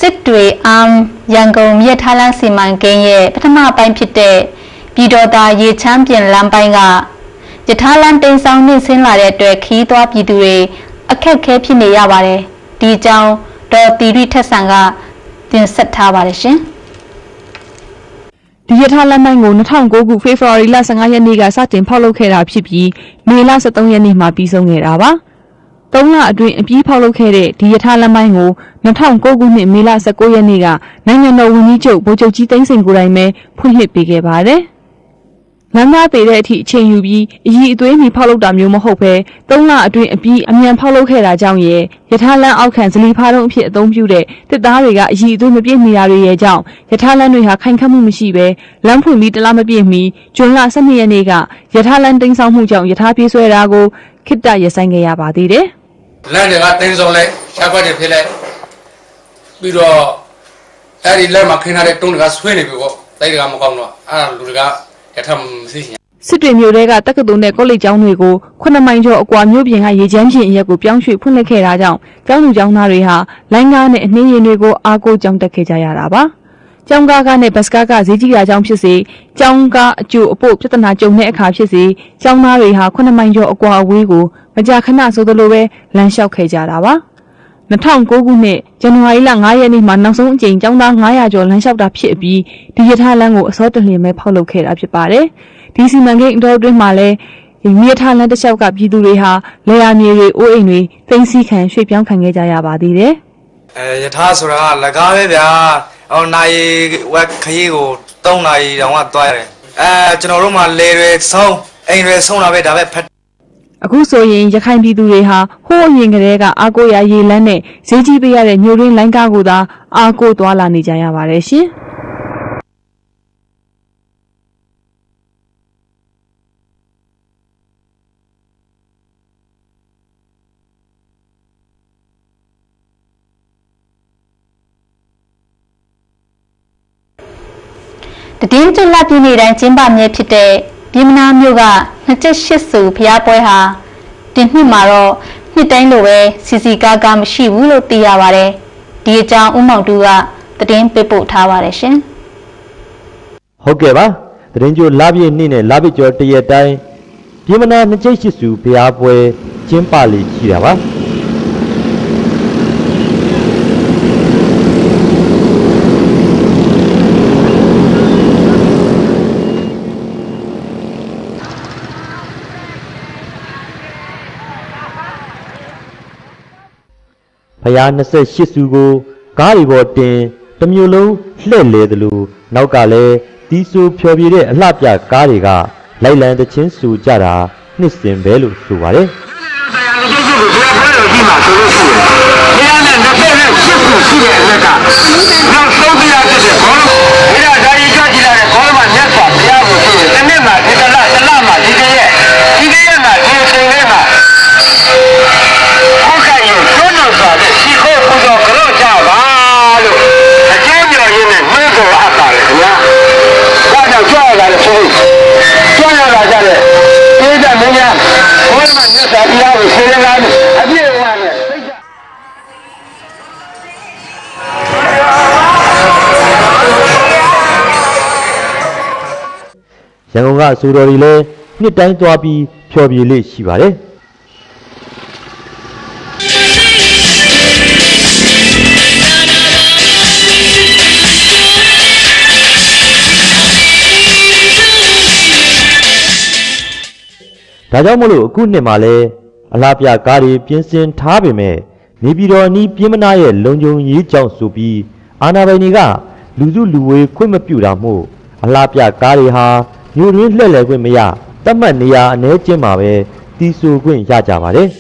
စစ်တွေရန်ကုန်မြစ်ထားလမ်းစီမံကိန်းရဲ့ပထမပိုင်းဖြစ်တဲ့ပြည်တော်သာရေချမ်းပြင်လမ်းပိုင်းကရထားလမ်းတိမ်ဆောင်နှင့်ဆင်းလာတဲ့အတွက်ခီးသွားပြည်သူတွေအခက်အခဲဖြစ်နေရပါတယ်။ဒီအကြောင်းဒေါ်တီရီထက်ဆန်ကတင်ဆက်ထားပါတယ်ရှင်။ဒီရထားလမ်းပိုင်းကို2009ခုဖေဖော်ဝါရီလ15ရက်နေ့ကစတင်ဖောက်လုပ်ခဲ့တာဖြစ်ပြီးမေလ13ရက်နေ့မှာပြီးဆုံးခဲ့တာပါ။3လအတွင်းအပြီးဖောက်လုပ်ခဲ့တဲ့ဒီရထားလမ်းပိုင်းကို2009ခုနှစ်မေလ19ရက်နေ့ကနိုင်ငံတော်ဝန်ကြီးချုပ်ဗိုလ်ချုပ်ကြီးသိန်းစိန်ကိုယ်တိုင်ပဲဖွင့်လှစ်ပေးခဲ့ပါတယ်။လမ်းသားသေးတဲ့အထိအချိန်ယူပြီးအည်အသွေးမီဖောက်လုပ်တာမျိုးမဟုတ်ဘဲ3လအတွင်းအပြီးအမြန်ဖောက်လုပ်ခဲ့တာကြောင့်ရထားလမ်းအောက်ခံဇလီဖားတုံးအဖြစ်အသုံးပြုတဲ့တစ်သားတွေကအည်အသွေးမပြည့်နေတာတွေရဲ့ကြောင့်ရထားလမ်းတွေဟာခိုင်ခန့်မှုမရှိဘဲလမ်းဖွင့်ပြီးတလားမပြည့်မီဇွန်လ12ရက်နေ့ကရထားလမ်းတင်းဆောင်မှုကြောင့်ရထားပြေးဆွဲတာကိုခိတ္တရဆိုင်ခဲ့ရပါသေးတယ်။လမ်းတွေကတင်းဆောင်လိုက်ရှားခွက်တွေဖြစ်လိုက်ပြီးတော့အဲ့ဒီလက်မှာခင်းထားတဲ့တုံးတွေကဆွဲနေပြီပေါ့တိုက်တွေကမကောင်းတော့အဲ့လူတွေကစစ်တွေမျိုးတွေကတက္ကသိုလ်နဲ့ကောလိပ်ကျောင်းတွေကို9မိုင်ကျော်အကွာမြို့ပြင်ကရေချမ်းပြင်အရက်ကိုပြောင်းရွှေ့ဖွင့်လှစ်ခဲ့တာကြောင့်ကျောင်းသူကျောင်းသားတွေဟာလိုင်းကားနဲ့အနှင်းရင်တွေကိုအားကိုးကြောင်းတက်ခဲ့ကြရတာပါ။ကျောင်းကားနဲ့ဘတ်စကားကဈေးကြီးတာကြောင့်ဖြစ်စေကျောင်းကားအကျိုးအပို့ပြဿနာကြုံတဲ့အခါဖြစ်စေကျောင်းသားတွေဟာ9မိုင်ကျော်အကွာအဝေးကိုမကြာခဏဆိုသလိုပဲလမ်းလျှောက်ခဲ့ကြတာပါ။2009ခုနှစ်ဇန်နဝါရီလ9ရက်နေ့မှာနောက်ဆုံးအကြိမ်ကျောင်းသား900ကျော်လမ်းလျှောက်တာဖြစ်ပြီးဒီရထားလမ်းကိုအစောတလျင်ပဲဖောက်လုပ်ခဲ့တာဖြစ်ပါတယ်။ဒီစီမံကိန်းအတော်အတွင်းမှာလည်းမြစ်ထားလမ်းတစ်လျှောက်ကပြည်သူတွေဟာလေယာမြေတွေအိုးအိမ်တွေသိမ်းဆည်းခံရွှေ့ပြောင်းခံခဲ့ကြရပါသေးတယ်။ရထားဆိုတာကလကားပဲဗျာ။နိုင်ဝက်ခရီးကို3နာရီတောင်မှသွားရတယ်။ကျွန်တော်တို့မှလေတွေဆုံးအိမ်တွေဆုံးတာပဲဒါပဲဖတ်အခုဆိုရင်ရခိုင်ပြည်သူတွေဟာဟိုးအရင်ကတည်းကအားကိုးရရေလမ်းနဲ့ဈေးကြီးပေးရတဲ့မြို့ရင်းလိုင်းကားကိုသာအားကိုးသွားလာနေကြရပါတယ်ရှင်။တည်င်းကျွလပြည်နယ်တိုင်းကျင်းပမြဲဖြစ်တဲ့ပြည်မနာမြို့က28စုဖျားပွဲဟာဒီနှစ်မှာတော့နှစ်တိုင်းလိုပဲစီစီကားကားမရှိဘူးလို့သိရပါတယ်။ဒီအကြောင်းဦးမောင်တူကသတင်းပေးပို့ထားပါတယ်ရှင်။ဟုတ်ကဲ့ပါ။သတင်းကြိုလပြည့်နေ့နဲ့လပြည့်ကျော်တရက်တိုင်းပြည်မနာ28စုဖျားပွဲကျင်းပလေရှိတာပါ။ဖျား28စုကိုကားတွေပေါ်တင်တမျိုးလုံးလှည့်လေသလိုနောက်ကလည်းတီးဆူဖျော်ဖြေတဲ့အလှပြကားတွေကလိုက်လံတချင်းဆူကြတာနှစ်စဉ်ပဲလို့ဆိုပါတယ်။ရန်ကုန်ကအဆိုတော်တွေလည်းနှစ်တိုင်းသွားပြီးဖျော်ဖြေလေးရှိပါတယ်။ဒါကြောင့်မလို့အခုနှစ်မှာလည်းအလားပြကားတွေပြင်ဆင်ထားပေမဲ့နေပြည်တော်အနီးပြင်းမနာရဲ့လုံခြုံရေးကြောင့်ဆိုပြီးအာဏာပိုင်တွေကလူစုလူဝေးခွင့်မပြုတာမို့အလားပြကားတွေဟာမြို့တွင်းလှည့်လည်ခွင့်မရတတ်မှတ်နေရာအနည်းကျဉ်းမှာပဲတီးဆိုခွင့်ရကြပါတယ်။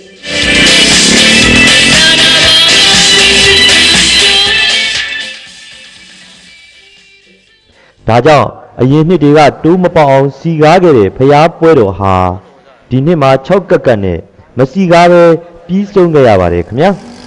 ဒါကြောင့်အရင်နှစ်တွေကတိုးမပေါအောင်စီကားခဲ့တဲ့ဖျားပွဲတော်ဟာဒီနှစ်မှာ6ကက်ကက်နဲ့မစီကားပဲပြီးဆုံးခဲ့ရပါတယ်ခင်ဗျာ။